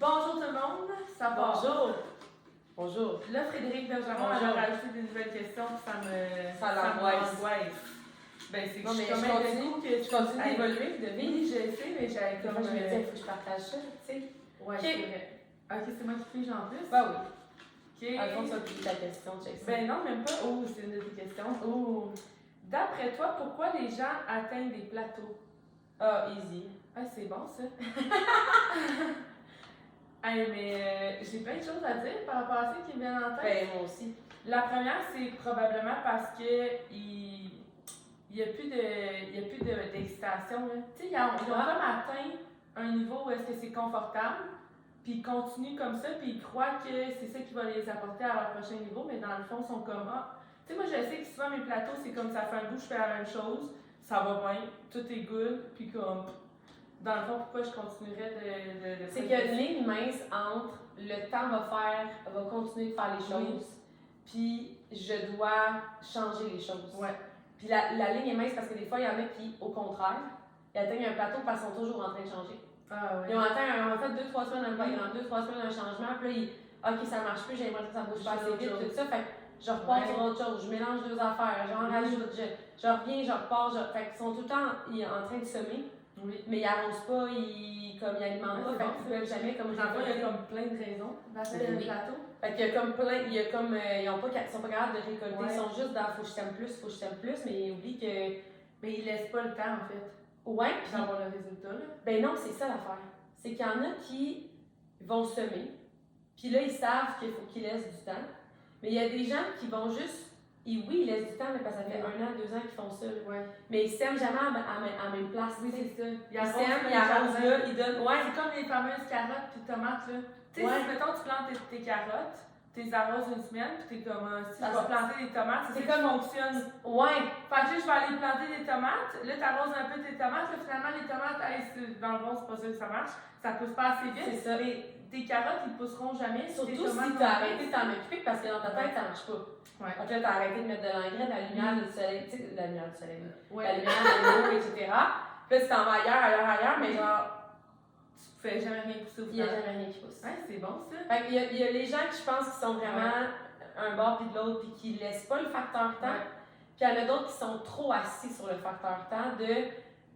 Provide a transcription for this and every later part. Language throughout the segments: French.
Bonjour tout le monde, ça part. Bonjour. Bonjour. Là, Frédéric Bergeron a rajouté des nouvelles questions, puis ça l'angoisse. Ben, c'est que Non, mais je continue d'évoluer, de vivre. Oui, je sais, mais j'avais Comme comme... moi, je me dis, il faut que je partage ça, tu sais. Ouais, Ok. c'est vrai. Ok, c'est moi qui fige en plus? Bah oui. Ok. Alphonse, tu vas plier ta question, check ça. Ben non, même pas. Oh, c'est une de tes questions. Oh. D'après toi, pourquoi les gens atteignent des plateaux? Ah, easy. Ah, c'est bon, ça. Hey, mais j'ai plein de choses à dire par rapport à ça qui me viennent en tête. Ben, moi aussi. La première, c'est probablement parce que il y a plus d'excitation. Tu sais, ils ont comme atteint un niveau où est-ce que c'est confortable, puis ils continuent comme ça, puis ils croient que c'est ça qui va les apporter à leur prochain niveau, mais dans le fond, ils sont comme tu sais, moi, je sais que souvent mes plateaux, c'est comme ça fait un bout, je fais la même chose, ça va bien, tout est good, puis comme... Dans le fond, pourquoi je continuerais de c'est qu'il y a une ligne mince entre le temps va continuer de faire les choses, puis je dois changer les choses. Ouais. Puis la ligne est mince parce que des fois, il y en a qui, au contraire, ils atteignent un plateau parce qu'ils sont toujours en train de changer. Ah, ouais. Ils ont fait 2-3 semaines un programme, 2-3 semaines un changement, puis là, OK, ça marche plus, j'ai l'impression que ça bouge pas assez vite, tout ça. Fait que je repars sur autre chose, je mélange deux affaires, j'en rajoute, je reviens, je repars, fait qu'ils sont tout le temps en train de semer. Oui. Mais ils n'arrosent pas, ils alimentent pas, fait qu'ils ne peuvent jamais comme récolter. Il y a comme plein de raisons d'atteindre le plateau. Fait qu'il y a comme plein, ils sont pas capables de récolter, ils sont juste dans faut que je t'aime plus, mais ils oublient que. Mais ils laissent pas le temps en fait. Ouais, puis d'avoir le résultat là. Ben non, c'est ça l'affaire. C'est qu'il y en a qui vont semer, puis là ils savent qu'il faut qu'ils laissent du temps. Mais il y a des gens qui vont juste. Oui, ils laissent du temps, mais parce que ça fait 1 an, 2 ans qu'ils font ça. Ouais. Mais ils sèment jamais à même place. Oui, c'est ça. Ils sèment, ils arrosent là, ils donnent. Ouais. C'est comme les fameuses carottes puis tomates là. Tu sais, si mettons tu plantes tes carottes, tu les arroses une semaine, puis t'es comme si tu vas planter des tomates, c'est comme ça qui fonctionne. Ouais. Fait que je vais aller planter des tomates, là t'arroses un peu tes tomates, là finalement les tomates, dans le fond, c'est pas ça que ça marche, ça pousse pas assez vite. C'est ça. Tes carottes, ils pousseront jamais. Surtout si tu as arrêté de t'en occuper parce que dans ta tête, ça marche pas. Ouais. Donc là, tu as arrêté de mettre de l'engrais, de la lumière du soleil, tu sais, la lumière du soleil, ouais. La lumière de l'eau, etc. Puis là, tu t'en vas ailleurs, mais genre. Tu fais jamais rien pousser au final. Il n'y a jamais rien qui pousse. Ouais, c'est bon ça. Fait qu'il y a les gens qui, je pense, qui sont vraiment un bord puis de l'autre, puis qui laissent pas le facteur temps. Ouais. Puis il y en a d'autres qui sont trop assis sur le facteur temps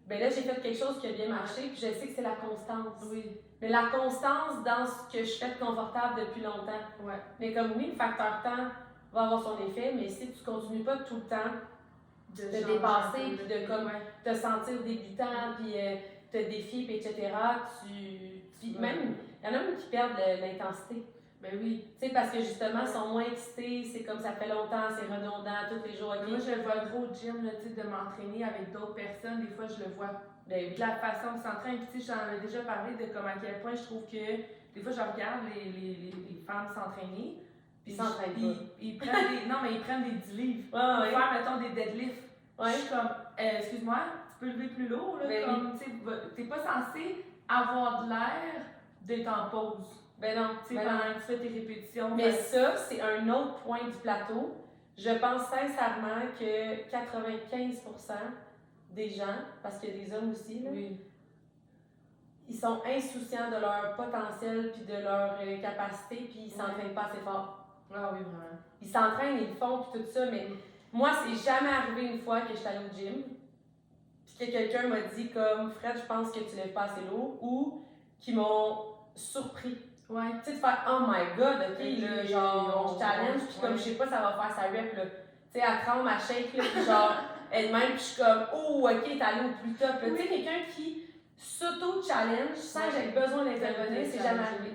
ben là, j'ai fait quelque chose qui a bien marché, puis je sais que c'est la constance. Oui. Mais la constance dans ce que je fais de confortable depuis longtemps. Ouais. Mais comme oui, le facteur temps va avoir son effet, mais si tu continues pas tout le temps de dépasser, puis de comme te sentir débutant, puis te défier, puis etc., puis même, il y en a même qui perdent l'intensité. Ben oui. Tu sais, parce que justement, ils sont moins excités, c'est comme ça fait longtemps, c'est redondant, tous les jours. Okay. Moi, je le vois gros au gym, là, de m'entraîner avec d'autres personnes, des fois, je le vois. Ben oui. De la façon qu'ils s'entraînent, puis tu sais, j'en ai déjà parlé de comme à quel point je trouve que, des fois, je regarde les femmes s'entraîner, puis ils prennent des, non, mais ils prennent des 10 livres pour faire, mettons, des deadlifts. Je suis comme, excuse-moi, tu peux lever plus lourd, là, ben comme, tu sais, t'es pas censé avoir de l'air d'être en pause. Ben non, tu sais, pendant que tu fais tes répétitions. Mais ça, c'est un autre point du plateau. Je pense sincèrement que 95% des gens, parce qu'il y a des hommes aussi, là, ils sont insouciants de leur potentiel puis de leur capacité, puis ils s'entraînent pas assez fort. Ah oui, vraiment. Ils s'entraînent, ils le font, puis tout ça, mais moi, c'est jamais arrivé une fois que j'étais allée au gym, puis que quelqu'un m'a dit comme « Fred, je pense que tu lèves pas assez lourd » ou qui m'ont surpris. Ouais. Tu sais, de faire oh my god, ok, là, genre, on challenge, puis comme je sais pas, ça va faire sa rep, là. Tu sais, elle tremble, elle shake, là, puis genre, elle-même, puis je suis comme, oh, ok, t'es allée au plus top, là. Tu sais, quelqu'un qui s'auto-challenge sans que j'ai besoin d'intervenir, c'est jamais arrivé.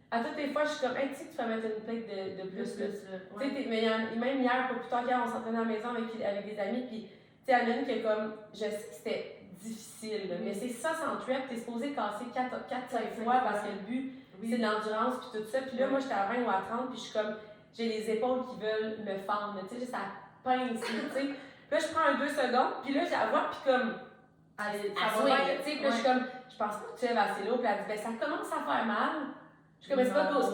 À toutes les fois, je suis comme, hey, tu sais, que tu vas mettre une plate de plus, là. Tu sais, mais même hier, pas plus tard qu'hier, on s'entraînait à la maison avec des amis, puis, tu sais, Aline, qui est comme, je sais que c'était difficile, là, mais c'est 100 reps, t'es supposé casser 4-5 fois parce que le but, c'est de l'endurance puis tout ça. Puis là, moi, j'étais à 20 ou à 30, puis je suis comme, j'ai les épaules qui veulent me fendre, tu sais, juste à pince, tu sais. Puis là, je prends un 2 secondes, puis là, je la vois, puis comme, allez, ça va bien, tu sais. Puis là, je suis comme, je pense pas que tu lèves assez lourd, puis elle dit, ben, ça commence à faire mal. Je suis comme, mais c'est pas posé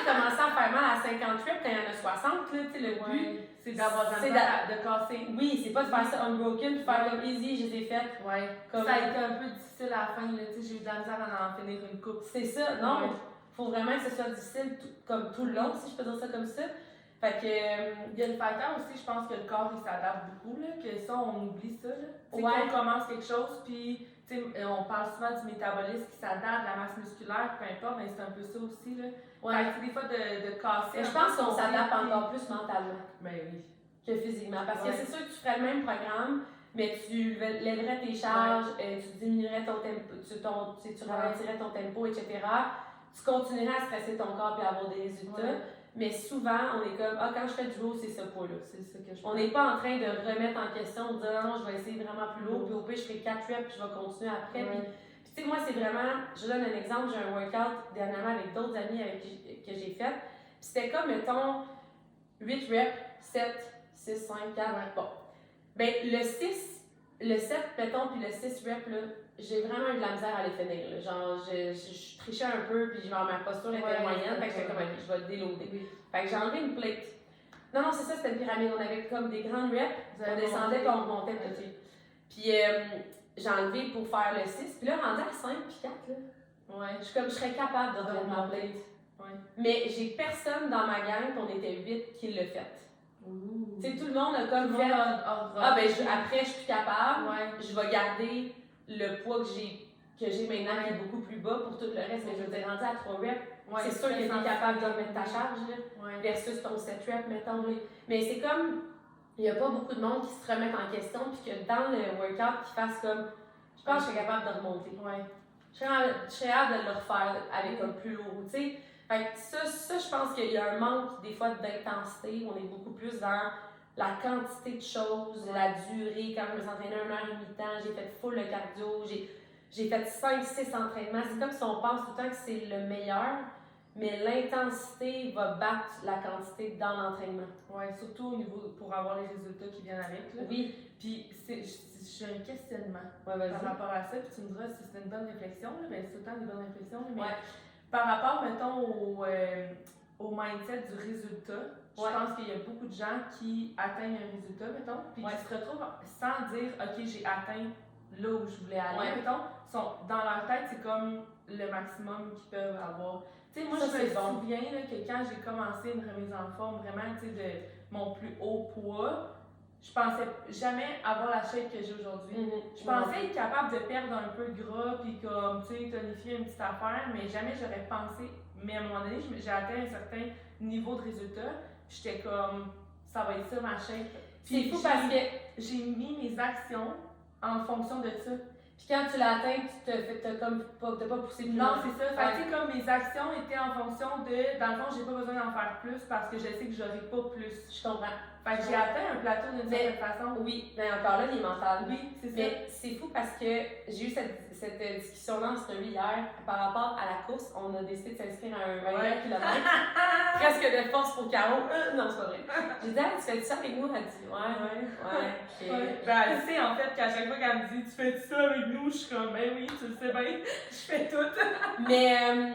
commencer à faire mal à 58, puis il y en a 60, là, tu sais, le but. C'est d'avoir de casser. Oui, c'est pas de faire ça unbroken, puis faire comme easy, je les ai faites. Ouais. Comme... Ça a été un peu difficile à la fin, là, tu sais, j'ai eu de la misère à en finir une coupe. C'est ça, non. faut vraiment que ce soit difficile comme tout le long, si je peux dire ça comme ça. Fait que. Il y a le facteur aussi, je pense que le corps il s'adapte beaucoup, là, que ça, on oublie ça. Là. Ouais. Quand on commence quelque chose, puis on parle souvent du métabolisme qui s'adapte, de la masse musculaire, peu importe, mais c'est un peu ça aussi. Là. Ouais. Fait que des fois de casser. Mais je pense qu'on s'adapte encore plus mentalement oui. que physiquement. Parce Ouais. que c'est sûr que tu ferais le même programme, mais tu lèverais tes charges, tu diminuerais ton tempo, tu ralentirais ton tempo, etc. Tu continuerais à stresser ton corps et à avoir des résultats. Ouais. Mais souvent, on est comme, quand je fais du lourd, c'est ce poids-là. C'est ça que je On n'est pas en train de remettre en question, de dire, non, je vais essayer vraiment plus lourd, puis au pire, je fais 4 reps, puis je vais continuer après. Ouais. Puis tu sais, moi, c'est vraiment, je donne un exemple, j'ai un workout dernièrement avec d'autres amis que j'ai fait. Puis c'était comme, mettons, 8 reps, 7, 6, 5, 4, bon. Ben, le 7, mettons, puis le 6 reps, là, j'ai vraiment eu de la misère à les finir. Là. Genre, je trichais un peu, puis genre, ma posture était moyenne, fait que j'étais comme, ok, je vais déloader. Oui. Fait que j'ai enlevé une plate. Non, c'est ça, c'était une pyramide. On avait comme des grandes reps, on descendait, puis on remontait petit. Puis j'ai enlevé pour faire le 6, puis là, rendu à 5 puis 4, là, je suis comme, je serais capable de remettre ma plate. Ouais. Mais j'ai personne dans ma gang, on était 8, qui l'a fait. Tu sais, tout le monde a comme fait. Après, je suis plus capable, je vais garder le poids que j'ai maintenant qui est beaucoup plus bas pour tout le reste, mais je veux dire, rendu à 3 reps, c'est sûr que tu es capable de remettre ta charge, là, versus ton 7 reps, mettons. Là. Mais c'est comme, il n'y a pas beaucoup de monde qui se remettent en question, puis que dans le workout, qui fassent comme, je pense que je suis capable de remonter. Je serais hâte de le refaire avec un plus lourd, tu sais. Fait que ça, je pense qu'il y a un manque des fois d'intensité. On est beaucoup plus dans la quantité de choses, la durée. Quand je me suis entraînée 1h30 de temps, j'ai fait full le cardio, j'ai fait 5-6 entraînements. C'est comme si on pense tout le temps que c'est le meilleur, mais l'intensité va battre la quantité dans l'entraînement. Oui, surtout au niveau pour avoir les résultats qui viennent avec. Là. Oui. Puis j'ai un questionnement par rapport à ça, puis tu me diras si c'est une bonne réflexion, là, ben, c'est tout le temps des bonnes réflexions. Là, mais par rapport, mettons, au mindset du résultat, je pense qu'il y a beaucoup de gens qui atteignent un résultat, mettons, puis qui se retrouvent sans dire « Ok, j'ai atteint là où je voulais aller », mettons, dans leur tête, c'est comme le maximum qu'ils peuvent avoir. Tu sais, moi, je me souviens là, que quand j'ai commencé une remise en forme, vraiment, tu sais, de mon plus haut poids, je pensais jamais avoir la shape que j'ai aujourd'hui. Je pensais être capable de perdre un peu de gras, puis comme, tu sais, tonifier une petite affaire, mais jamais j'aurais pensé. Mais à un moment donné, j'ai atteint un certain niveau de résultat, puis j'étais comme, ça va être ça ma shape. C'est fou parce que j'ai mis mes actions en fonction de ça. Puis quand tu l'as atteint, t'as pas poussé plus loin. Non, c'est ça. Fait que comme mes actions étaient en fonction de, dans le fond, j'ai pas besoin d'en faire plus parce que je sais que j'aurai pas plus. Je comprends. Fait que j'ai atteint un plateau d'une certaine façon. Oui, mais encore là, il est mental. Oui, c'est ça. Mais c'est fou parce que j'ai eu cette discussion-là en story hier par rapport à la course. On a décidé de s'inscrire à un 21 km. Presque de force pour Caro. Non, c'est pas vrai. J'ai dit, tu fais ça avec nous? Elle dit, ouais. Ben, elle sait en fait qu'à chaque fois qu'elle me dit, tu fais ça avec nous, je suis comme, ben oui, tu le sais bien, je fais tout. Mais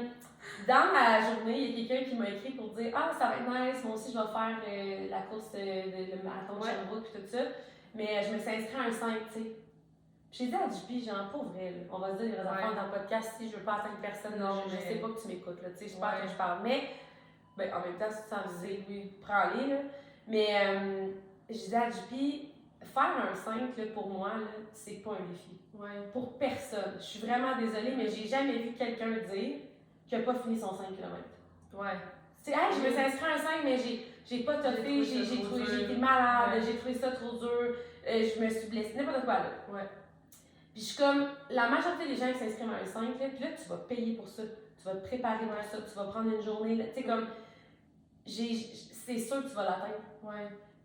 dans la journée, il y a quelqu'un qui m'a écrit pour dire, ça va être nice, moi aussi je vais faire la course, le marathon de Sherbrooke et tout ça. Mais je me suis inscrite à un 5, tu sais. J'ai dit à JP, genre, pour vrai, là, on va se dire les vraies affaires dans le podcast, si je veux pas atteindre personne, je sais pas que tu m'écoutes, là, tu sais, je sais pas que je parle. Mais, ben, en même temps, si tu t'en disais, oui, prends-les, là. Mais, je disais à JP, faire un 5, là, pour moi, là, c'est pas un défi. Pour personne. Je suis vraiment désolée, mais j'ai jamais vu quelqu'un dire qu'il n'a pas fini son 5 km. Tu sais, je me suis inscrite à un 5, mais j'ai pas toffé, j'ai été malade, j'ai trouvé ça trop dur, je me suis blessée, n'importe quoi, là. Puis je suis comme, la majorité des gens qui s'inscrivent à un 5, là, puis là, tu vas payer pour ça, tu vas te préparer pour ça, tu vas prendre une journée, tu sais, comme, c'est sûr que tu vas l'atteindre.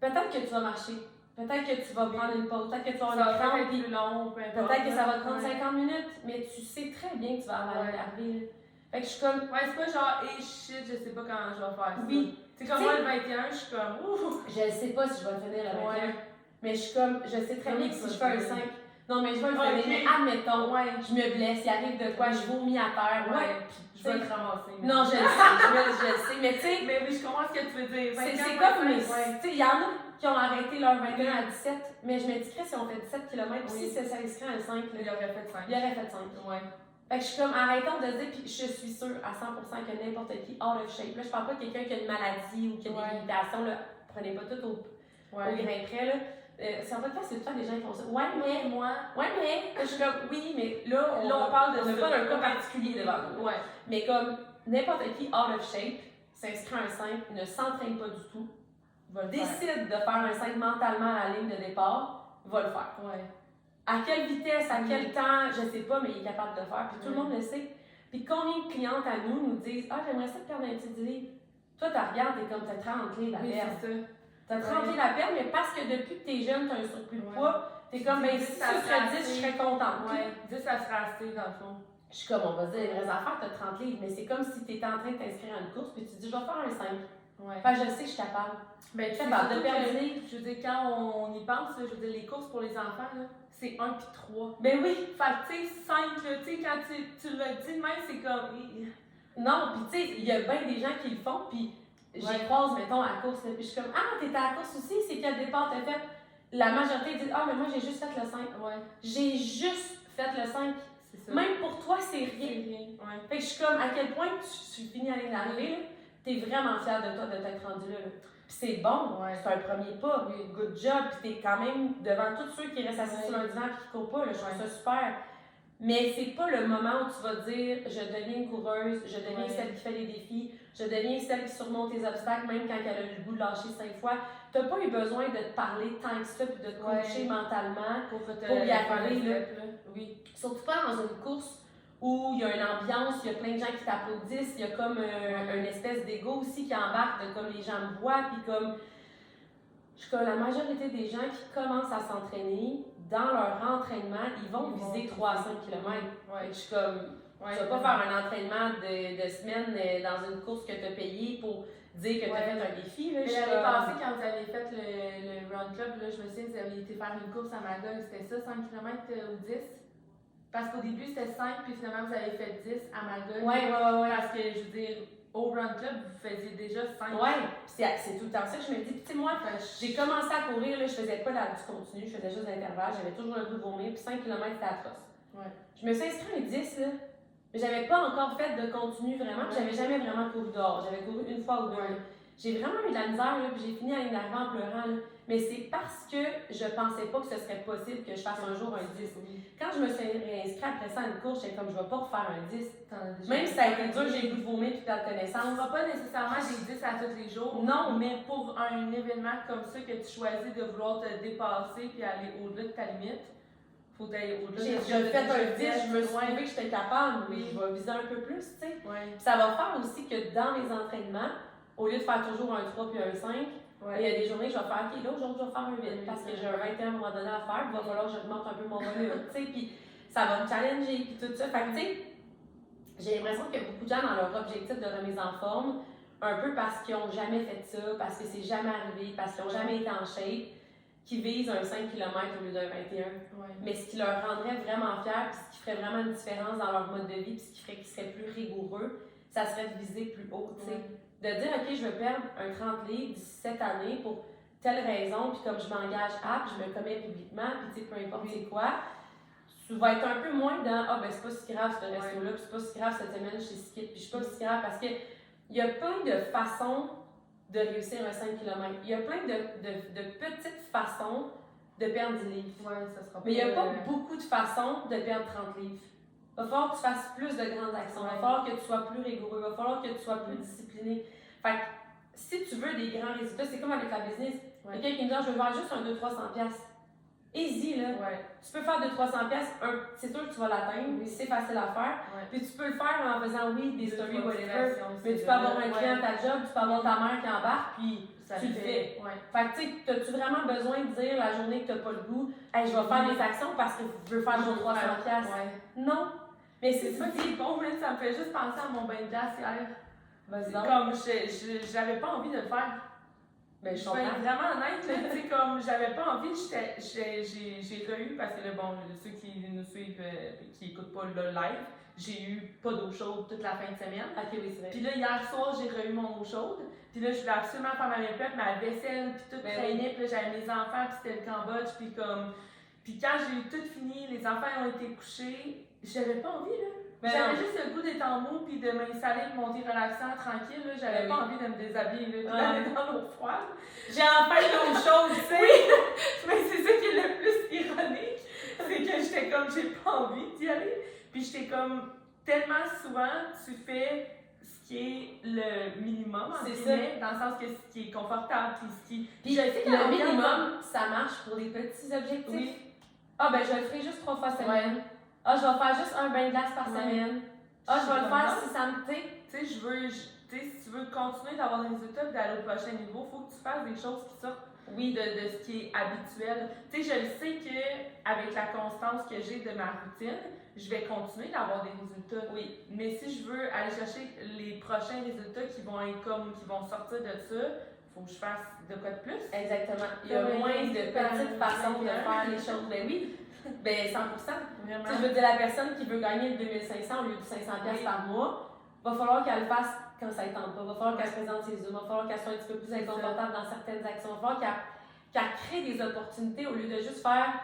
Peut-être que tu vas marcher, peut-être que tu vas prendre une pause, peut-être que tu vas avoir une crampe, puis peut-être que ça va te prendre 50 minutes, mais tu sais très bien que tu vas arriver. Fait que je suis comme. C'est pas genre, shit, je sais pas quand je vais faire ça. Oui. C'est comme moi le 21, je suis comme, ouh. Je sais pas si je vais le finir le 21. Mais je suis comme, je sais très bien que si je fais un 5. Non, mais je vais le finir. Mais admettons, je me blesse, il arrive de quoi, je vomis à terre. Je vais te ramasser. Non, je le sais, mais tu sais. Mais oui, je comprends ce que tu veux dire. C'est comme mes. Tu sais, il y en a qui ont arrêté leur 21 à 17, mais je me dis que si on fait 17 km, si ça s'inscrit à un 5, il aurait fait 5. Il aurait fait 5. Fait que je suis comme, arrêtons de dire, puis je suis sûre à 100% que n'importe qui out of shape. Là, je parle pas de quelqu'un qui a une maladie ou qui a des limitations, là. Prenez pas tout au grain près, là. C'est un podcast, c'est tout le temps des gens qui font ça. Ouais, mais moi. Ouais, mais. Je suis comme, oui, mais là, on parle de. On n'est pas d'un cas particulier devant nous. Ouais. Mais comme n'importe qui out of shape s'inscrit à un 5, ne s'entraîne pas du tout, décide de faire un 5 mentalement à la ligne de départ, va le faire. Ouais. À quelle vitesse, à quel temps, je sais pas, mais il est capable de le faire. Puis tout le monde le sait. Puis combien de clientes à nous disent ah, j'aimerais ça te perdre un petit livre. Toi, tu regardes, t'es comme, t'as 30 livres à perdre. T'as 30 livres à perdre, mais parce que depuis que t'es jeune, t'as un surplus de poids, t'es comme, ben si ça serait 10, je serais contente. Ouais, 10, ça serait assez dans le fond. Je suis comme, on va dire les vraies affaires, t'as 30 livres, mais c'est comme si t'étais en train de t'inscrire à une course, puis tu dis, je vais faire un 5. Ouais. Enfin, je sais que je suis capable. Ben, tu capable de perdre des livres. Je veux dire, quand on y pense, je veux dire, les courses pour les enfants, là, c'est 1 puis 3. Ben oui! Fait que, tu sais, 5, tu sais, quand tu le dis, même, c'est comme. Non, puis tu sais, il y a bien des gens qui le font, puis j'y croise, mettons, à la course, là, puis je suis comme, ah, t'étais à la course aussi, c'est quel départ t'as fait? La majorité dit, ah, mais moi, j'ai juste fait le 5. Ouais. J'ai juste fait le 5. C'est ça. Même pour toi, c'est rien. Ouais. Fait que je suis comme, à quel point tu finis à l'arrivée, t'es vraiment fière de toi de t'être rendu là. Puis c'est bon, c'est un premier pas, good job, puis t'es quand même devant tous ceux qui restent assis sur un divan et qui courent pas, là, je trouve ça super. Mais c'est pas le moment où tu vas dire je deviens une coureuse, je deviens celle qui fait les défis, je deviens celle qui surmonte les obstacles même quand elle a eu le goût de lâcher 5 fois. T'as pas eu besoin de te parler tant que ça puis de te coacher mentalement pour y arriver. Oui. Surtout pas dans une course où il y a une ambiance, il y a plein de gens qui t'applaudissent, il y a comme une espèce d'ego aussi qui embarque de comme les gens me voient puis comme la majorité des gens qui commencent à s'entraîner, dans leur entraînement, ils vont viser 3 à 5 km. Ouais. Je suis comme, tu vas pas faire un entraînement de semaine dans une course que tu as payée pour dire que tu as fait un défi. Là, l'année passée, quand vous avez fait le Run Club, là, je me souviens que vous avez été faire une course à Magog, c'était ça, 5 km ou 10? Parce qu'au début, c'était 5, puis finalement, vous avez fait 10 à Magog. Ouais. Parce que, je veux dire, au Run Club, vous faisiez déjà 5. Ouais, c'est tout le temps ça que je me dis. Puis, tu sais, moi, j'ai commencé à courir, là, je faisais pas du continu, je faisais juste l'intervalle, j'avais toujours le goût de vomir, puis 5 km, c'était atroce. Ouais. Je me suis inscrite à 10, là, mais j'avais pas encore fait de continu vraiment, puis j'avais jamais vraiment couru dehors. J'avais couru une fois ou deux. Ouais. J'ai vraiment eu de la misère, là, puis j'ai fini à une arrivée en pleurant, là. Mais c'est parce que je pensais pas que ce serait possible que je fasse un jour un 10. Quand je me suis réinscrite après ça à une course, j'étais comme, je vais pas refaire un 10. Même si ça a été dur, j'ai eu le goût de vomir puis perdre connaissance. Tu ne feras pas nécessairement des 10 à tous les jours. Non. Mais pour un événement comme ça que tu choisis de vouloir te dépasser puis aller au-delà de ta limite, faut aller au-delà de ta limite. J'ai fait un 10, je me suis trouvé que j'étais capable, mais je vais viser un peu plus, tu sais. Ouais. Ça va faire aussi que dans mes entraînements, au lieu de faire toujours un 3 puis un 5, il y a des journées que je vais faire, OK, là, aujourd'hui, je vais faire un 8 parce que j'ai un 21 à un moment donné à faire, il va falloir que j'augmente un peu mon volume, tu sais, puis ça va me challenger, puis tout ça. Fait que, tu sais, j'ai l'impression qu'il y a beaucoup de gens dans leur objectif de remise en forme, un peu parce qu'ils n'ont jamais fait ça, parce que c'est jamais arrivé, parce qu'ils n'ont jamais été en shape, qui visent un 5 km au lieu d'un 21. Ouais. Mais ce qui leur rendrait vraiment fiers, puis ce qui ferait vraiment une différence dans leur mode de vie, puis ce qui ferait qu'ils seraient plus rigoureux, ça serait de viser plus haut, tu sais. De dire, OK, je veux perdre un 30 livres d'ici cette année pour telle raison, puis comme je m'engage puis je me commets publiquement, puis tu sais, peu importe c'est quoi, tu vas être un peu moins dans, ah ben c'est pas si grave ce resto-là, puis c'est pas si grave cette semaine chez Skip, puis je suis pas si grave parce que il y a plein de façons de réussir un 5 km. Il y a plein de petites façons de perdre 10 livres. Ouais, ça sera pas. Mais il n'y a pas beaucoup de façons de perdre 30 livres. Il va falloir que tu fasses plus de grandes actions. Il va falloir que tu sois plus rigoureux. Il va falloir que tu sois plus discipliné. Fait que si tu veux des grands résultats, c'est comme avec la business. Il y a quelqu'un qui me dit, je veux faire juste un 200-300$. Easy, là. Ouais. Tu peux faire 200-300$, c'est sûr que tu vas l'atteindre, c'est facile à faire. Ouais. Puis tu peux le faire en faisant, des stories, whatever. Mais tu peux avoir un client à ta job, tu peux avoir ta mère qui embarque, puis tu le fais. Ouais. Fait que, tu sais, as-tu vraiment besoin de dire la journée que tu n'as pas le goût, hey, je vais faire des actions parce que je veux faire mon 300$? Non. Mais c'est ça qui est bon, ça me fait juste penser à mon bain de glace hier. Comme j'avais pas envie de le faire. Ben, je vais être vraiment honnête, tu sais, comme j'avais pas envie, j'ai eu, parce que là, bon, ceux qui nous suivent, qui écoutent pas le live, j'ai eu pas d'eau chaude toute la fin de semaine. Ok, oui, c'est vrai. Puis là, hier soir, j'ai eu mon eau chaude. Puis là, je voulais absolument faire ma prep, ma vaisselle, puis tout traînait. Puis là, j'avais mes enfants, puis c'était le Cambodge, puis quand j'ai eu tout fini, les enfants ont été couchés, j'avais pas envie, là. Mais j'avais non. juste le goût d'être en mou puis de m'installer avec mon thé relaxant tranquille. Là. J'avais Ben pas oui. envie de me déshabiller là, puis Ouais. d'aller dans l'eau froide. J'ai enfin d'autres choses, tu sais. Mais c'est ça qui est le plus ironique. C'est que j'étais comme, j'ai pas envie d'y aller. Puis j'étais comme, tellement souvent, tu fais ce qui est le minimum, en C'est guillemets, dans le sens que ce qui est confortable, puis ce qui... Puis je sais qu'il y le en a minimum, ça marche pour des petits objectifs. Oui. Ah, ben, je le ferai juste 3 fois semaine. Ouais. Ah, je vais faire juste un bain de glace par Ouais. semaine. Ah, je vais le faire Non. si ça me tait. Tu sais, si tu veux continuer d'avoir des résultats et d'aller au prochain niveau, il faut que tu fasses des choses qui sortent Oui. de ce qui est habituel. Tu sais, je le sais qu'avec la constance que j'ai de ma routine, je vais continuer d'avoir des résultats. Oui. Mais si je veux aller chercher les prochains résultats qui vont être qui vont sortir de ça, il faut que je fasse de quoi de plus. Exactement. Il y a Comme moins de petites façons de 21. faire les choses. Ben oui. Ben 100%. Vraiment. Tu sais, je veux dire, la personne qui veut gagner le 2500 au lieu de 500$ Oui. par mois, va falloir qu'elle le fasse quand ça ne tente pas. Va falloir qu'elle se présente ses œufs. Va falloir qu'elle soit un petit peu plus C'est inconfortable dans certaines actions. Va falloir qu'elle crée des opportunités au lieu de juste faire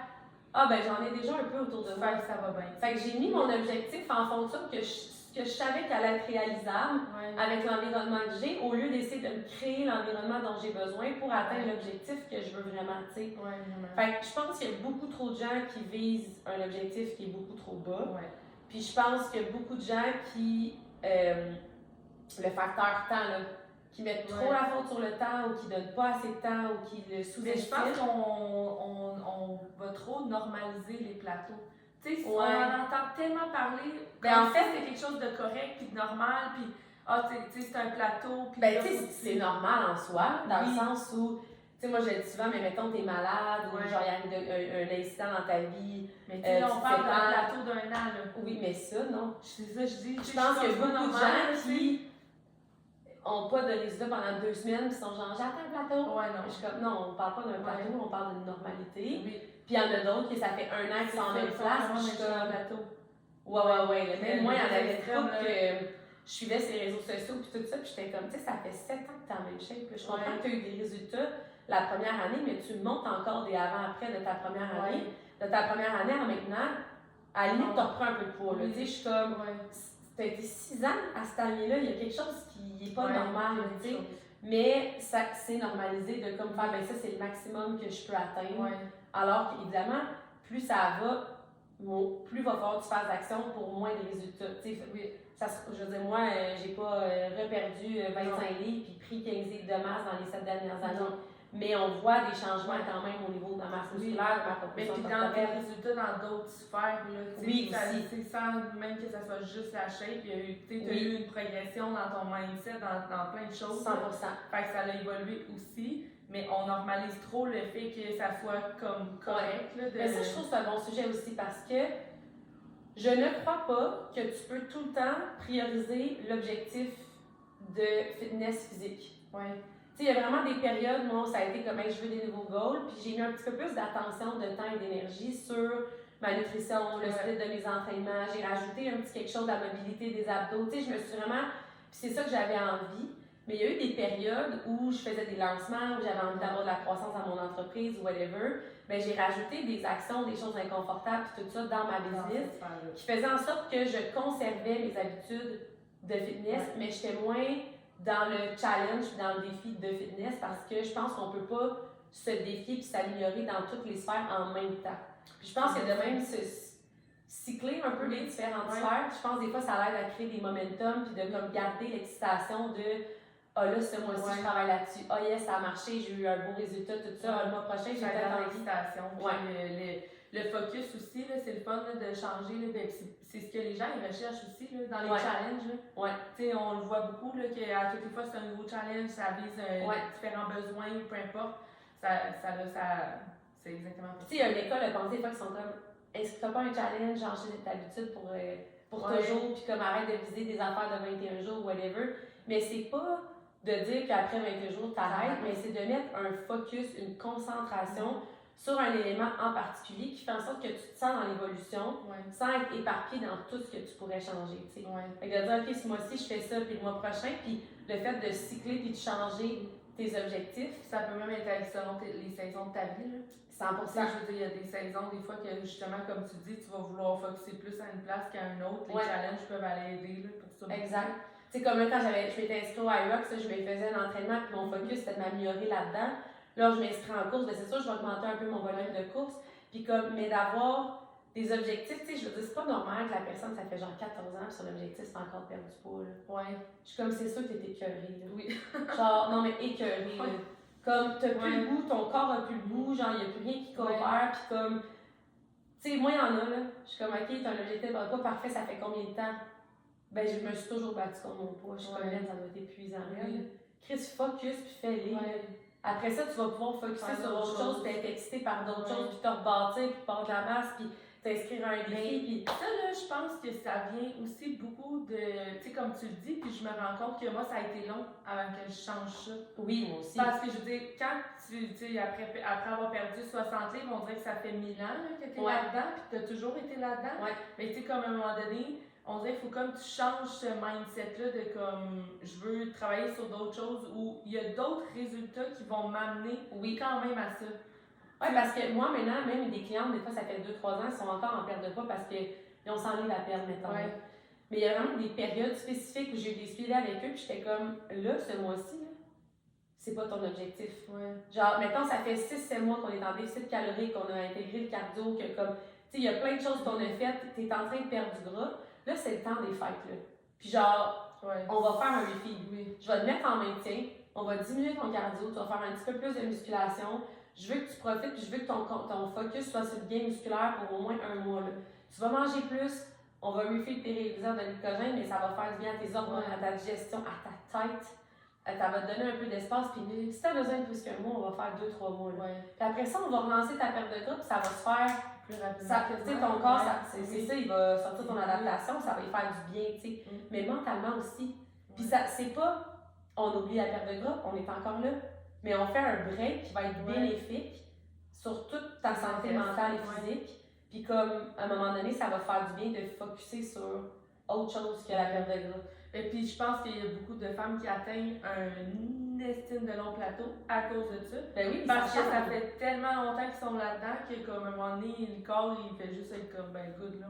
ah ben j'en ai déjà un peu autour de moi. Fait que ça va bien. Fait que j'ai mis mon objectif en fonction que je savais qu'elle allait être réalisable Ouais. avec l'environnement que j'ai, au lieu d'essayer de me créer l'environnement dont j'ai besoin pour atteindre l'objectif que je veux vraiment, tu sais. Ouais, vraiment. Fait que je pense qu'il y a beaucoup trop de gens qui visent un objectif qui est beaucoup trop bas. Ouais. Puis je pense qu'il y a beaucoup de gens qui, le facteur temps, là, qui mettent trop Ouais. la faute sur le temps ou qui donnent pas assez de temps ou qui le Mais je sous-estiment. pense qu'on va trop normaliser les plateaux. Tu sais, Ouais. on en entend tellement parler. Ben, comme en fait, si c'est quelque chose de correct puis de normal, puis tu sais, c'est un plateau. Puis Ben, là, tu sais, faut que c'est normal en soi, dans Oui. le sens où, tu sais, moi, je le dis souvent, mais mettons, t'es malade, ou Ouais. genre, il arrive un incident dans ta vie. Mais tu sais, là, tu on te parle d'un sépares. plateau d'un an, là. Oui, mais ça, non. C'est ça, je dis. Je pense qu'il y a beaucoup de gens qui n'ont pas de résultats pendant 2 semaines, puis sont genre, j'ai atteint le plateau. Ouais, non. Je suis comme, non, on parle pas d'un plateau, Ouais. on parle d'une normalité. Oui. Puis il y en a d'autres qui, ça fait 1 an qu'ils sont en même place, puis je suis comme, plateau. ouais. là, même moi, il y en avait Extrême, trop là. que je suivais ses réseaux sociaux, puis tout ça, puis j'étais comme, tu sais, ça fait 7 ans que t'es en même shape, puis je comprends Ouais. que tu as eu des résultats la première année, mais tu montes encore des avant-après de ta première année. De ta première année à maintenant, à la limite, Non. tu reprends un peu de poids. Là. Oui. Tu sais, je suis comme, Ouais. tu as été 6 ans à cette année-là, il y a quelque chose qui n'est pas Ouais, normal, quelque tu sais. chose. Mais ça, c'est normalisé de comme faire, ben ça, c'est le maximum que je peux atteindre. Ouais. Alors qu'évidemment, plus ça va, plus il va falloir que tu fasses d'action pour moins de résultats. Tu sais, Oui. je veux dire, moi, j'ai pas reperdu 25 livres puis pris 15 livres de masse dans les 7 dernières années. Non. Mais on voit des changements quand même au niveau de ma masse Oui. musculaire, de ma Mais proportion puis dans tes corporelle. résultats dans d'autres sphères, là, tu sais, Oui, ça- aussi. c'est sans même que ça soit juste la shape, il y a eu, tu sais, t'as Oui. eu une progression dans ton mindset, dans plein de choses. 100%. Fait que ça a évolué aussi, mais on normalise trop le fait que ça soit comme correct. Là, de... Mais ça, je trouve que c'est un bon sujet aussi parce que je ne crois pas que tu peux tout le temps prioriser l'objectif de fitness physique. Ouais. Tu sais, il y a vraiment des périodes, moi, où ça a été comme, hey, je veux des nouveaux goals, puis j'ai mis un petit peu plus d'attention, de temps et d'énergie sur ma nutrition, le style de mes entraînements. J'ai rajouté un petit quelque chose à la mobilité des abdos. Tu sais, je me suis vraiment. Puis c'est ça que j'avais envie. Mais il y a eu des périodes où je faisais des lancements, où j'avais envie d'avoir de la croissance dans mon entreprise, whatever. Mais j'ai rajouté des actions, des choses inconfortables, puis tout ça dans ma business, qui faisait en sorte que je conservais mes habitudes de fitness, mais j'étais moins dans le challenge, dans le défi de fitness, parce que je pense qu'on peut pas se défier puis s'améliorer dans toutes les sphères en même temps. Puis je pense que de même se cycler un peu les différentes sphères, je pense que des fois ça aide à créer des momentum puis de comme garder l'excitation de ah là ce mois-ci je travaille là-dessus, ah yes ça a marché, j'ai eu un beau résultat, tout ça, ah, le mois prochain j'ai peut-être envie. l'excitation. Ouais. Le focus aussi, là, c'est le fun là, de changer. Là, ben, c'est ce que les gens ils recherchent aussi là, dans les Ouais. challenges. Là. Ouais. Tu sais, on le voit beaucoup là, qu'à toutes les fois c'est un nouveau challenge, ça vise différents besoins, peu importe. C'est exactement ça. Tu sais, il y a une école de pensée des fois qui sont comme inscris-toi pas un challenge, change d'habitude pour Ouais. toujours, puis comme arrête de viser des affaires de 21 jours, whatever. Mais c'est pas de dire qu'après 21 jours t'arrêtes, mais c'est de mettre un focus, une concentration sur un élément en particulier qui fait en sorte que tu te sens dans l'évolution sans être éparpillé dans tout ce que tu pourrais changer. Tu sais. Fait que de dire, OK, ce mois-ci, je fais ça, puis le mois prochain, puis le fait de cycler puis de changer tes objectifs. Ça peut même être selon les saisons de ta vie, là. 100%. Je veux dire, il y a des saisons, des fois, que justement, comme tu dis, tu vas vouloir focuser plus à une place qu'à une autre. Les challenges peuvent aller aider, là, pour ça. Exact. Tu sais, comme là, quand je m'étais inscrite au IROC, je me faisais un entraînement, puis mon focus, c'était de m'améliorer là-dedans. Là, je m'inscris en course, c'est sûr, je vais augmenter un peu mon volume de course. Puis mais d'avoir des objectifs, tu sais, je veux dire, c'est pas normal que la personne, ça fait genre 14 ans, puis son objectif, c'est encore de perdre du poids, là. Ouais. Je suis comme, c'est sûr que t'es écœurée, là. Oui. Genre, non, mais écœurée, là. Comme, t'as plus le goût, ton corps a plus le goût, genre, y a plus rien qui coopère, puis comme, tu sais, moi, il y en a, là. Je suis comme, ok, t'as un objectif, pas parfait, ça fait combien de temps? Ben, je me suis toujours battue contre mon poids. Je suis comme, ça doit être épuisant, Chris, focus, puis fais-les. Après ça, tu vas pouvoir focuser sur autre chose, puis être excité par d'autres choses, puis te rebâtir, puis prendre de la masse, puis t'inscrire à un défi. Puis ça, là, je pense que ça vient aussi beaucoup de, tu sais, comme tu le dis, puis je me rends compte que moi, ça a été long avant que je change ça. Oui, moi aussi. Parce que je veux dire, quand tu sais, après avoir perdu 60 livres, on dirait que ça fait 1000 ans là, que tu es là-dedans, puis tu as toujours été là-dedans. Mais tu sais, comme à un moment donné, on dirait qu'il faut comme tu changes ce mindset-là de comme je veux travailler sur d'autres choses où il y a d'autres résultats qui vont m'amener quand même à ça. Oui, parce que moi maintenant, même des clientes, des fois ça fait 2-3 ans, ils sont encore en perte de poids parce qu'ils ont 100 livres à perdre, mettons. Mais il y a vraiment des périodes spécifiques où j'ai eu des suivis avec eux, puis j'étais comme, là, ce mois-ci, c'est pas ton objectif. Genre, mettons, ça fait 6-7 mois qu'on est en déficit calorique, qu'on a intégré le cardio, que comme, tu sais, il y a plein de choses qu'on a faites, t'es en train de perdre du gras. Là, c'est le temps des fêtes, là. Puis genre, on va faire un refill. Je vais te mettre en maintien, on va diminuer ton cardio, tu vas faire un petit peu plus de musculation. Je veux que tu profites, puis je veux que ton focus soit sur le gain musculaire pour au moins un mois, là. Tu vas manger plus, on va refill tes réviseurs de glycogène, mais ça va faire du bien à tes hormones, à ta digestion, à ta tête. Ça va te donner un peu d'espace, puis si tu as besoin de plus qu'un mois, on va faire 2-3 mois, là. Puis après ça, on va relancer ta perte de gras, puis ça va se faire plus rapidement. Tu sais, ton corps, c'est ça, il va sortir ton adaptation, ça va y faire du bien, tu sais. Mais mentalement aussi. Puis ça, c'est pas, on oublie la perte de gras, on est encore là. Mais on fait un break qui va être bénéfique sur toute ta santé mentale et physique. Puis comme, à un moment donné, ça va faire du bien de focusser sur autre chose que la perte de gras. Et puis je pense qu'il y a beaucoup de femmes qui atteignent une estime de long plateau à cause de ça. Ben oui, parce que ça fait tellement longtemps qu'ils sont là-dedans que comme à un moment donné, le corps il fait juste être comme ben good là.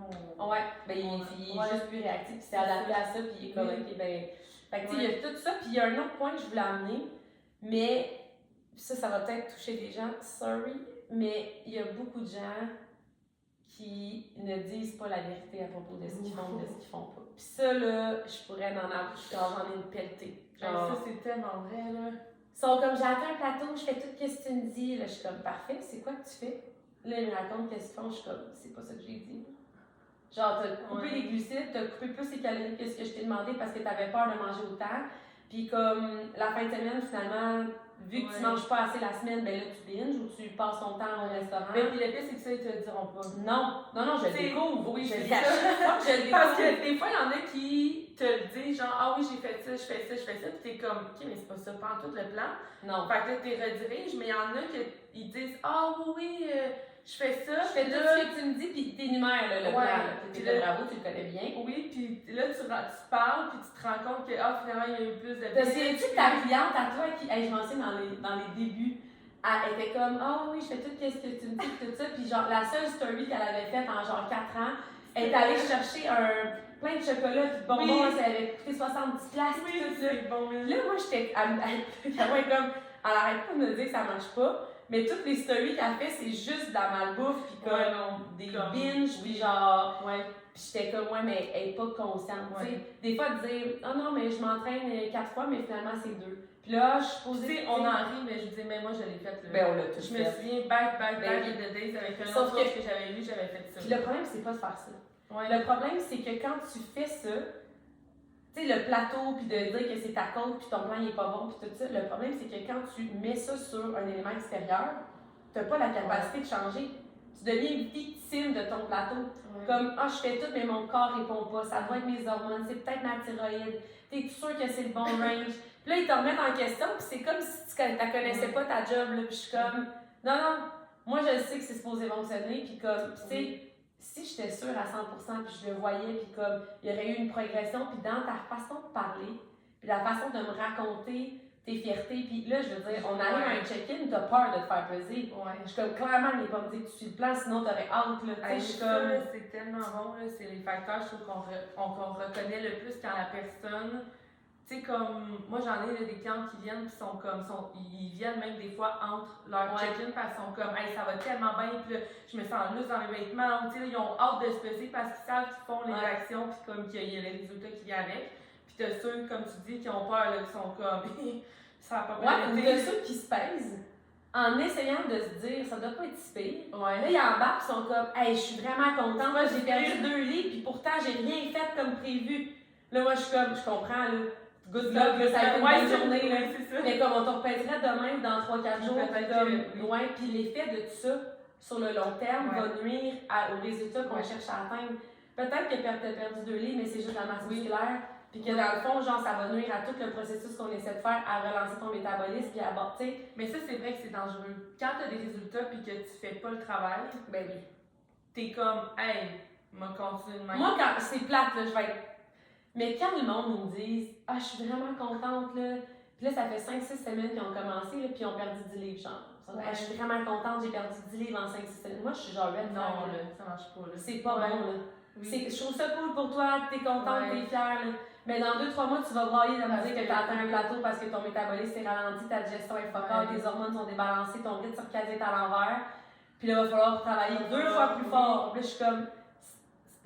Ben il est juste plus réactif, puis c'est adapté à ça, puis il est comme ok ben. Fait que tu sais, il y a tout ça, puis il y a un autre point que je voulais amener, mais ça va peut-être toucher des gens, sorry, mais il y a beaucoup de gens qui ne disent pas la vérité à propos de ce qu'ils font ou de ce qu'ils font pas. Puis ça, là, je pourrais en avoir, j'en ai une pelletée. Genre, ça, c'est tellement vrai, là. Ils sont comme, j'ai atteint un plateau, je fais tout ce que tu me dis. Là, je suis comme, parfait, c'est quoi que tu fais? Là, ils me racontent qu'est-ce qu'ils font, je suis comme, c'est pas ça que j'ai dit. Genre, t'as coupé les glucides, t'as coupé plus les calories que ce que je t'ai demandé parce que t'avais peur de manger autant. Puis comme, la fin de semaine, finalement, vu que tu manges pas assez la semaine, ben là, tu binges ou tu passes ton temps au restaurant. Mais puis le pire, c'est que ça, ils te le diront pas. Non, je le découvre. Oui, je le le découvre. Parce que des fois, il y en a qui te le disent, genre, ah oui, j'ai fait ça, je fais ça, je fais ça. Puis t'es comme, ok, mais c'est pas ça, pas en tout le plan. Non. Fait que là, t'es rediriges, mais il y en a qui disent, ah oui, je fais ça. Je fais tout ce que tu me dis, puis t'énumères le plan. Puis là, bravo, tu le connais bien. Oui, puis là, tu parles, puis tu te rends compte que, finalement, il y a eu plus de... C'est-tu ta cliente à toi qui, je m'en sais dans les débuts, elle était comme, ah oui, je fais tout ce que tu me dis, tout ça. Puis genre, la seule story qu'elle avait faite en genre 4 ans, elle est allée chercher plein de chocolat puis de bonbons, ça avait coûté 70$. Oui, tout ça. Bon, là, moi, j'étais comme, elle arrête pas de me dire que ça marche pas. Mais toutes les stories qu'elle fait, c'est juste de la malbouffe, puis comme des binges, puis genre. Puis j'étais comme, mais elle est pas consciente. Tu sais, des fois, de dire, oh non, mais je m'entraîne 4 fois, mais finalement, c'est 2. Puis là, je suis posée. Tu sais, on en rit, mais je dis, mais moi, je l'ai fait. Ben, on l'a tous fait. Je me souviens, back de days avec un autre que j'avais lu, j'avais fait ça. Puis le problème, c'est pas de faire ça. Le problème, c'est que quand tu fais ça, tu sais, le plateau, puis de dire que c'est ta cause, puis ton plan il est pas bon, puis tout ça, le problème, c'est que quand tu mets ça sur un élément extérieur, t'as pas la capacité de changer. Tu deviens victime de ton plateau. Comme, je fais tout, mais mon corps répond pas. Ça doit être mes hormones, c'est peut-être ma thyroïde. T'es sûr que c'est le bon range? Puis là, ils te remettent en question, puis c'est comme si tu connaissais pas ta job, là. Puis je suis comme, non, moi je sais que c'est supposé fonctionner, puis comme, tu sais, si j'étais sûre à 100%, puis je le voyais, puis comme, il y aurait eu une progression, puis dans ta façon de parler, puis la façon de me raconter tes fiertés. Puis là, je veux dire, on arrive à un check-in, t'as peur de te faire peser. Je suis comme, clairement, il n'est pas me dire que tu suis le plan, sinon t'aurais hâte, là. Tu sais, je suis comme. C'est tellement bon, là. C'est les facteurs, je trouve, qu'on reconnaît le plus quand la personne. Tu sais, comme, moi j'en ai là, des clients qui viennent, puis ils viennent même des fois entre leur check-in parce qu'ils sont comme, hey, ça va tellement bien, puis là, je me sens loose dans mes vêtements, tu sais, ils ont hâte de se peser parce qu'ils savent qu'ils font les actions, puis comme qu'il y a les résultats qui viennent avec. Puis t'as ceux, comme tu dis, qui ont peur, là, qui sont comme, ça va pas bien. Ouais, t'as ceux qui se pèsent en essayant de se dire, ça doit pas être si pire. Là, ils embarquent, ils sont comme, hey, je suis vraiment contente, moi j'ai perdu 2 livres, puis pourtant j'ai rien fait comme prévu. Là, moi je suis comme, je comprends, là. Good luck, ça a été une bonne journée. Là. Mais comme on te repèsera demain dans 3-4 jours, puis l'effet de tout ça sur le long terme va nuire aux résultats qu'on cherche à atteindre. Peut-être que tu as perdu 2 livres, mais c'est juste la masse musculaire. Puis que dans le fond, genre, ça va nuire à tout le processus qu'on essaie de faire à relancer ton métabolisme puis à aborter. Mais ça, c'est vrai que c'est dangereux. Quand tu as des résultats puis que tu fais pas le travail, ben oui. T'es comme, hey, m'a continué de même. Moi, quand c'est plate, là, je vais être. Mais quand le monde nous dit, ah, je suis vraiment contente, là. Puis là, ça fait 5-6 semaines qu'ils ont commencé, là, puis ils ont perdu 10 livres, genre. Je suis vraiment contente, j'ai perdu 10 livres en 5-6 semaines. Moi, je suis genre red. Non, là, ça marche pas, là. C'est pas bon, là. Oui. Je trouve ça cool pour toi, t'es contente, t'es fière, là. Mais dans 2-3 mois, tu vas brailler de me dire que t'as atteint un plateau parce que ton métabolisme est ralenti, ta digestion est focale, tes hormones sont débalancées, ton rythme circadien est à l'envers. Puis là, il va falloir travailler 2 fois plus fort. Puis là, je suis comme,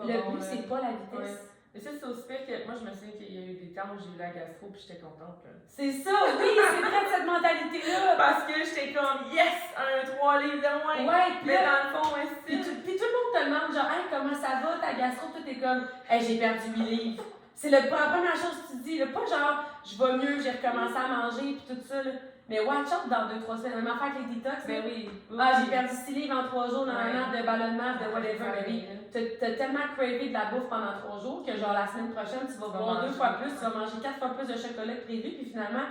le but, c'est pas la vitesse. Mais ça, c'est aussi pire que moi, je me souviens qu'il y a eu des temps où j'ai eu la gastro puis j'étais contente. Là. C'est ça, oui, c'est vrai de cette mentalité-là. Parce que j'étais comme, yes, 3 livres de moins. Ouais, mais dans le fond, puis tout le monde te demande, genre, hey, comment ça va, ta gastro, tout est comme, hey, j'ai perdu 8 livres. C'est la première chose que tu dis, là, pas genre, je vais mieux, j'ai recommencé à manger, puis tout ça, là. Mais watch out dans 2-3 semaines, même affaire avec les détox. Ben oui. Ah, j'ai perdu 6 livres en 3 jours dans un an de ballonnement, de whatever, baby. T'as tellement cravé de la bouffe pendant 3 jours que, genre, la semaine prochaine, tu vas boire 2 fois plus, tu vas manger 4 fois plus de chocolat que prévu, puis finalement,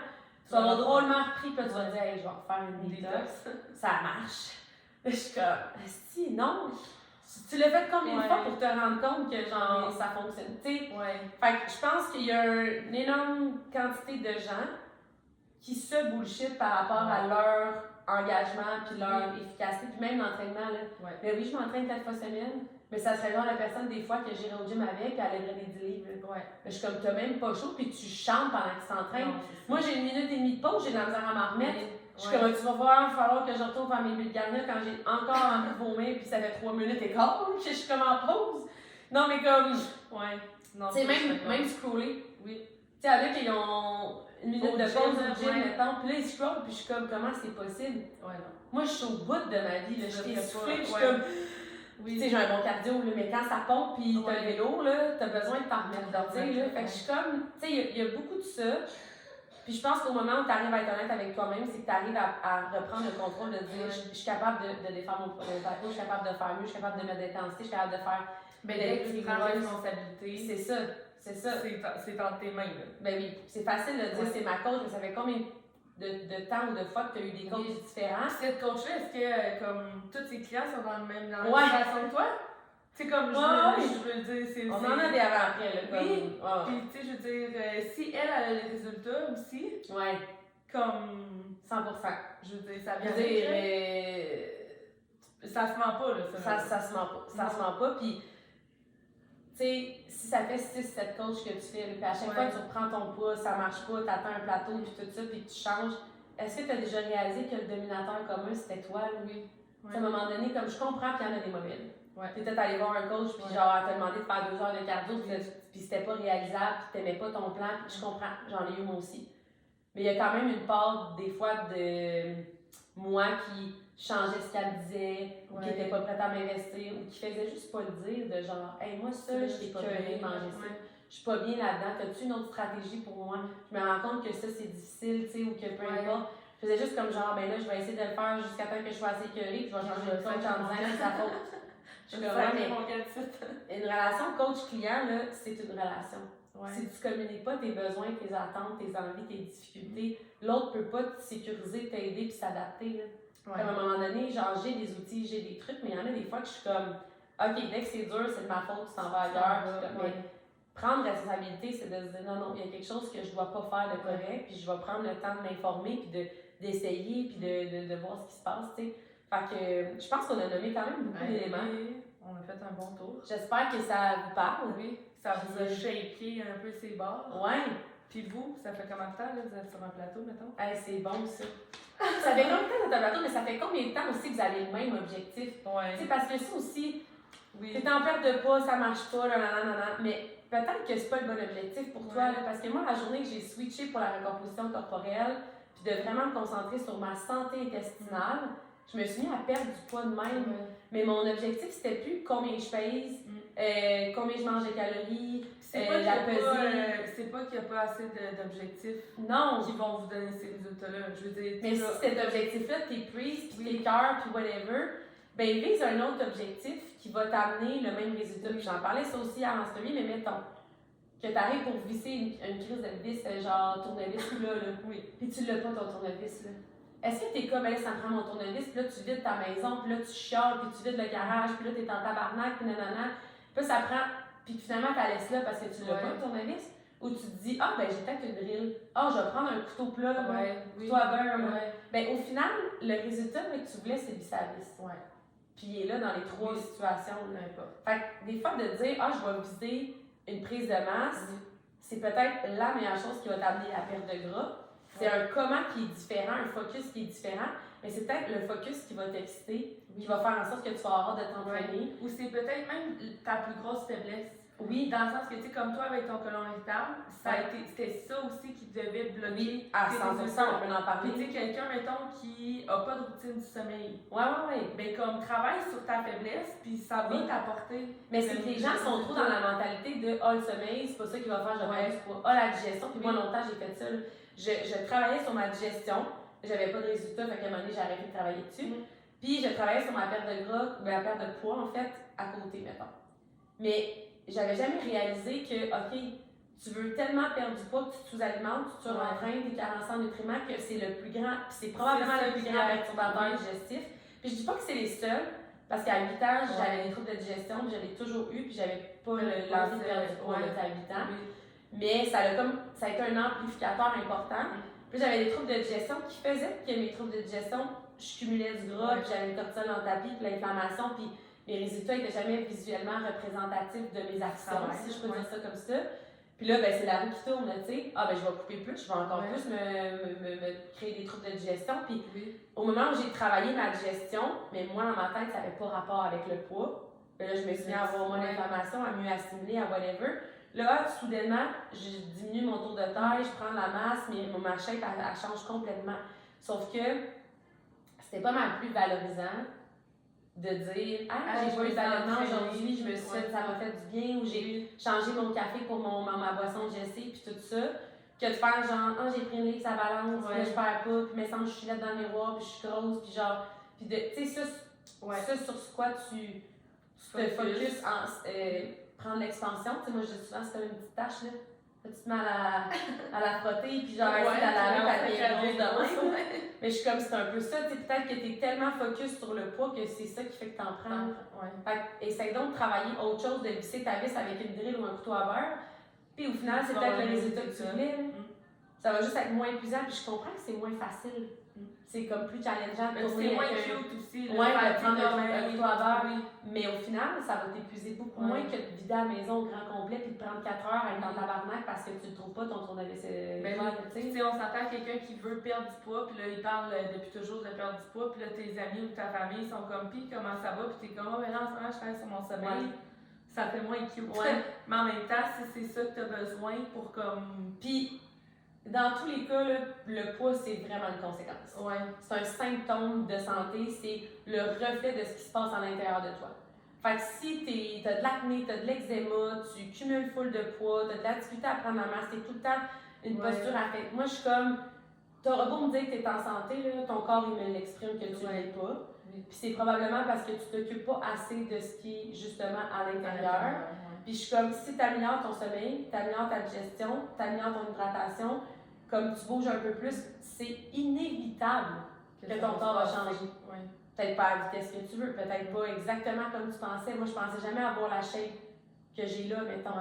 tu vas avoir drôlement repris, puis tu vas te dire, hey, je vais refaire une détox. Ça marche. Je suis comme, si, non. Tu l'as fait combien de fois pour te rendre compte que genre ça fonctionne? Fait que je pense qu'il y a une énorme quantité de gens qui se bullshit par rapport à leur engagement puis leur efficacité, puis même l'entraînement. Là. Mais oui, je m'entraîne 4 fois semaine, mais ça serait genre la personne des fois que j'irais au gym avec, puis elle lèverait des 10 livres. Mais je suis comme, t'as même pas chaud, puis tu chantes pendant que tu t'entraînes. Moi, j'ai 1 minute et demie de pause, j'ai de la misère à m'en remettre. Je suis comme, tu vas voir, il va falloir que je retourne faire mes bulles de garnia quand j'ai encore envie de vomir, puis ça fait 3 minutes et quart, que je suis comme en pause. Non, mais comme. Non, c'est même scroller. Oui. Tu sais, avec, ils ont 1 minute de pause au gym, mettons, puis là, ils scrollent, puis je suis comme, comment c'est possible? Moi, je suis au bout de ma vie, là. Je suis essoufflée, puis je suis comme. Tu sais, j'ai un bon cardio, là, mais quand ça pompe, puis t'as le vélo, là, t'as besoin de t'en remettre d'ordi, là. Fait que je suis comme. Tu sais, il y a beaucoup de ça. Puis je pense qu'au moment où tu arrives à être honnête avec toi-même, c'est que tu arrives à reprendre le contrôle de dire je suis capable de défaire mon plateau, je suis capable de faire mieux, je suis capable de mettre d'intensité, je suis capable de faire. Ben, dès que tu prends la responsabilité. C'est ça. C'est entre tes mains. Là. Ben oui, c'est facile de dire c'est ma coach, mais ça fait combien de temps ou de fois que tu as eu des coachs différents? Cette coach-là, est-ce que comme tous tes clients sont dans la même situation que toi? C'est comme, je veux dire, c'est... On en a des avant-après, là, comme... Oui, puis tu sais, je veux dire, si elle a les résultats aussi, comme... 100%. Je veux dire, ça vient ça se ment pas, là, ça se ment pas. Ça se ment pas, puis... Tu sais, si ça fait 6-7 coachs que tu fais, puis à chaque fois que tu reprends ton poids, ça marche pas, tu atteins un plateau, puis tout ça, puis que tu changes, est-ce que tu as déjà réalisé que le dominateur commun, c'était toi, là? Oui. À un moment donné, comme je comprends qu'il y en a des mobiles. T'es peut-être allé voir un coach, puis genre, elle t'a demandé de faire 2 heures de cardio, puis c'était pas réalisable, puis t'aimais pas ton plan, puis je comprends, j'en ai eu moi aussi. Mais il y a quand même une part, des fois, de moi qui changeait ce qu'elle disait, ou qui était pas prête à m'investir, ou qui faisait juste pas le dire, de genre, hey, moi, ça, je suis écœurée de manger ça. Je suis pas bien là-dedans, t'as-tu une autre stratégie pour moi? Je me rends compte que ça, c'est difficile, tu sais, ou que peu importe. Je faisais juste comme genre, ben là, je vais essayer de le faire jusqu'à temps que je sois assez écœurée, puis je vais changer de coach en disant que c'est sa faute. Je suis une relation coach-client, là, c'est une relation. Si tu ne communiques pas tes besoins, tes attentes, tes envies, tes difficultés, l'autre ne peut pas te sécuriser, t'aider puis s'adapter. À un moment donné, genre, j'ai des outils, j'ai des trucs, mais il y en a des fois que je suis comme, OK, dès que c'est dur, c'est de ma faute, tu t'en vas ailleurs. prendre responsabilité, c'est de se dire non, il y a quelque chose que je dois pas faire de correct, puis je vais prendre le temps de m'informer, puis d'essayer, puis de voir ce qui se passe, tu sais. Fait que je pense qu'on a nommé quand même beaucoup d'éléments. On a fait un bon tour. J'espère que ça vous parle. Oui, ça vous a shaké un peu ses bords. Ouais. Puis vous, ça fait combien de temps, là, vous êtes sur un plateau, mettons? C'est bon, ça. Ça fait combien de temps d'être un plateau, mais ça fait combien de temps aussi que vous avez le même objectif? Ouais. Tu sais, parce que ça aussi, oui. t'es en perte de poids, ça marche pas, nanana, mais peut-être que c'est pas le bon objectif pour toi, là, parce que moi, la journée que j'ai switché pour la recomposition corporelle, puis de vraiment me concentrer sur ma santé intestinale, je me suis mis à perdre du poids de même. Mais mon objectif, c'était plus combien je pèse, combien je mange de calories, la pesée. C'est pas qu'il n'y a pas assez d'objectifs qui vont vous donner ces résultats-là. Je veux dire, mais si cet objectif-là t'es prise, puis t'es cœur, puis whatever, ben vise un autre objectif qui va t'amener le même résultat. Puis j'en parlais ça aussi à story, mais mettons que t'arrives pour visser une crise de vis, genre tournevis là, puis tu l'as pas ton tournevis là. Est-ce que t'es comme, ça me prend mon tournevis, puis là tu vides ta maison, puis là tu chiales, puis tu vides le garage, puis là t'es en tabarnak, puis nanana, puis là ça prend, puis finalement t'as laissé là parce que tu l'as pas le tournevis, ou tu te dis, ben j'ai peut-être une drill, je vais prendre un couteau plat, couteau à beurre, ben au final, le résultat que tu voulais, c'est vis à vis. Puis il est là dans les trois situations. Fait que des fois, de dire, je vais viser une prise de masse, c'est peut-être la meilleure chose qui va t'amener à la perte de gras. C'est un comment qui est différent, un focus qui est différent, mais c'est peut-être le focus qui va t'exciter, qui va faire en sorte que tu vas avoir de t'entraîner. Ou c'est peut-être même ta plus grosse faiblesse. Oui. Dans le sens que, tu sais, comme toi avec ton côlon irritable, c'était ça aussi qui devait bloquer. À 100%, on peut en parler. Tu sais, quelqu'un, mettons, qui n'a pas de routine du sommeil. Ouais. Ben, comme, travaille sur ta faiblesse, puis ça va t'apporter. Mais c'est que les gens sont trop dans la mentalité de, le sommeil, c'est pas ça qui va faire, je vais du poids. La digestion, puis moi, longtemps, j'ai fait ça. Je travaillais sur ma digestion, j'avais pas de résultats, fait qu'à un moment donné, j'ai arrêté de travailler dessus. Puis, je travaillais sur ma perte de gras, ma perte de poids, en fait, à côté, mettons. Mais j'avais jamais réalisé que, tu veux tellement perdre du poids que tu te sous-alimentes, tu te surentraînes, t'es carencé en nutriments, que c'est le plus grand, puis c'est probablement le plus grand perturbateur digestif. Puis je dis pas que c'est les seuls, parce qu'à 8 ans, j'avais des troubles de digestion, puis j'avais toujours eu, puis j'avais pas l'envie de perdre du poids à 8 ans. Mais ça a été un amplificateur important. Puis j'avais des troubles de digestion qui faisaient que mes troubles de digestion, je cumulais du gras, puis j'avais le cortisol en tapis, puis l'inflammation, puis mes résultats n'étaient jamais visuellement représentatifs de mes actions, si je peux dire ça comme ça. Puis là, c'est la roue qui tourne, tu sais. Je vais couper plus, je vais encore plus me créer des troubles de digestion. Puis au moment où j'ai travaillé ma digestion, mais moi, dans ma tête, ça n'avait pas rapport avec le poids. Puis là, je me suis mis à avoir moins d'inflammation, à mieux assimiler, à whatever. Là, soudainement, je diminue mon tour de taille, je prends la masse, mais ma shape, elle change complètement. Sauf que c'était pas mal plus valorisant de dire j'ai pas eu d'allaitement aujourd'hui, je me suis fait, ça m'a fait du bien, ou j'ai changé mon café pour ma boisson digestible, puis tout ça, que de faire genre, j'ai pris une livre, ça balance, puis là, je perds pas, puis me semble que je suis là dans le miroir, puis je suis grosse, puis genre, puis de, tu sais, ça sur quoi tu te focus prendre l'expansion, tu sais, moi je dis souvent, c'est comme une petite tâche, là. Tu te mets à la frotter, puis genre, essayer d'aller ta grosse de même. Mais je suis comme, c'est un peu ça, tu sais, peut-être que t'es tellement focus sur le poids que c'est ça qui fait que t'en prends. Fait que, essaye donc de travailler autre chose, de visser ta vis avec une drill ou un couteau à beurre, puis au final, c'est peut-être le résultat que tu voulais. Ça va juste être moins épuisant, puis je comprends que c'est moins facile. C'est comme plus challengeant de tourner. C'est moins cute aussi. De prendre un couteau à beurre. Mais au final, ça va t'épuiser beaucoup moins que de vider la maison au grand complet puis de prendre 4 heures à être dans ta tabarnak parce que tu ne trouves pas ton tournevis. On s'entend quelqu'un qui veut perdre du poids, puis là, il parle depuis toujours de perdre du poids, puis là, tes amis ou ta famille sont comme, pis comment ça va, puis t'es comme, mais là, en ce moment, je travaille sur mon sommeil. Ça fait moins cute. Mais en même temps, si c'est ça que tu as besoin pour comme. Puis, dans tous les cas, là, le poids, c'est vraiment une conséquence. C'est un symptôme de santé, c'est le reflet de ce qui se passe à l'intérieur de toi. Fait que si t'as de l'acné, t'as de l'eczéma, tu cumules full de poids, t'as de la difficulté à prendre la masse, t'es tout le temps une posture affectée. Moi, je suis comme, t'auras beau me dire que t'es en santé, là, ton corps, il me l'exprime que tu l'es pas. Puis c'est probablement parce que tu t'occupes pas assez de ce qui est justement à l'intérieur. Puis je suis comme, si t'améliores ton sommeil, t'améliores ta digestion, t'améliores ton hydratation, comme tu bouges un peu plus, c'est inévitable que ton corps va changer. Peut-être pas à la vitesse que tu veux, peut-être pas exactement comme tu pensais. Moi, je pensais jamais avoir la shape que j'ai là, mettons.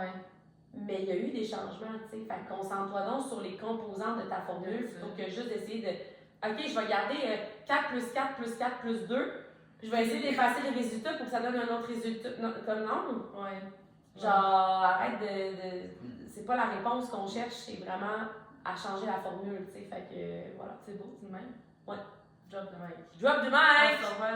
Mais il y a eu des changements, tu sais. Fait que concentre-toi donc sur les composantes de ta formule plutôt que juste d'essayer de. OK, je vais garder 4 plus 4 plus 4 plus 2. Puis je vais essayer d'effacer les résultats pour que ça donne un autre résultat comme nombre. Ouais. Genre, arrête c'est pas la réponse qu'on cherche, c'est vraiment à changer la formule, tu sais. Fait que voilà. C'est beau, c'est le même? Ouais. Drop the mic. Drop the On mic! se revoit